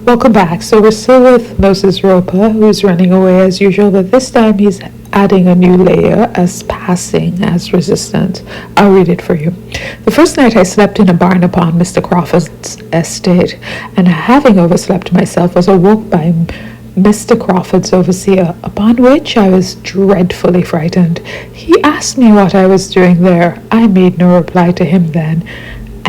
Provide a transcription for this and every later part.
Welcome back. So we're still with Moses Roper, who's running away as usual, but this time he's adding a new layer as passing as resistant. I'll read it for you. The first night I slept in a barn upon Mr. Crawford's estate, and having overslept myself, was awoke by Mr. Crawford's overseer, upon which I was dreadfully frightened. He asked me what I was doing there. I made no reply to him then,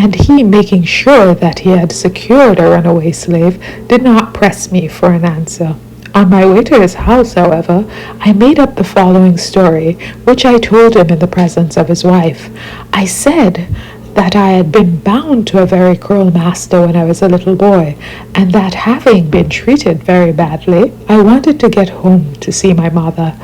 and he, making sure that he had secured a runaway slave, did not press me for an answer. On my way to his house, however, I made up the following story, which I told him in the presence of his wife. I said that I had been bound to a very cruel master when I was a little boy, and that having been treated very badly, I wanted to get home to see my mother.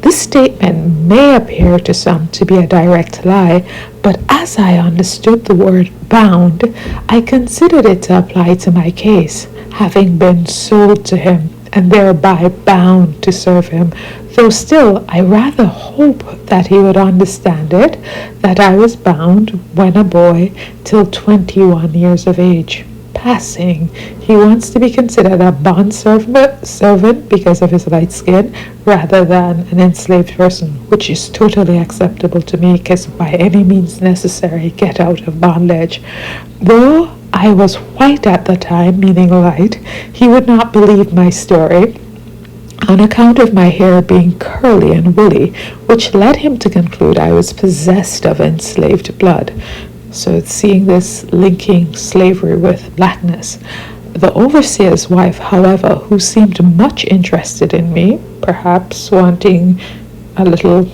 This statement may appear to some to be a direct lie, but as I understood the word bound, I considered it to apply to my case, having been sold to him, and thereby bound to serve him, though still I rather hope that he would understand it, that I was bound when a boy till 21 years of age. Passing, he wants to be considered a bond servant because of his light skin, rather than an enslaved person, which is totally acceptable to me, because by any means necessary, get out of bondage. Though I was white at the time, meaning light, he would not believe my story, on account of my hair being curly and woolly, which led him to conclude I was possessed of enslaved blood. So seeing this linking slavery with blackness. The overseer's wife, however, who seemed much interested in me, perhaps wanting a little,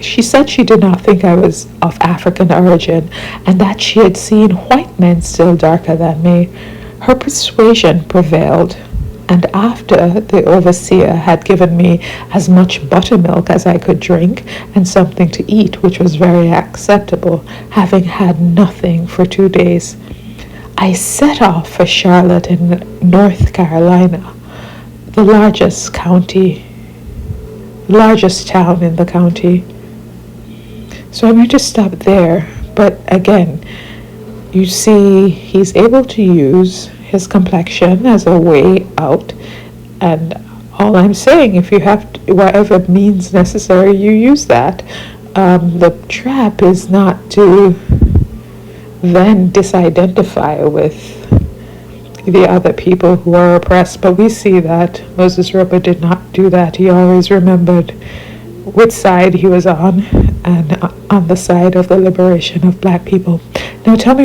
she said she did not think I was of African origin, and that she had seen white men still darker than me. Her persuasion prevailed, and after the overseer had given me as much buttermilk as I could drink, and something to eat, which was very acceptable, having had nothing for 2 days, I set off for Charlotte in North Carolina, the largest town in the county. So I'm going to stop there, but again, you see he's able to use his complexion as a way out, and all I'm saying, if you have to, whatever means necessary, you use that. The trap is not to then disidentify with the other people who are oppressed, but we see that Moses Roper did not do that. He always remembered which side he was on, and on the side of the liberation of black people. Now tell me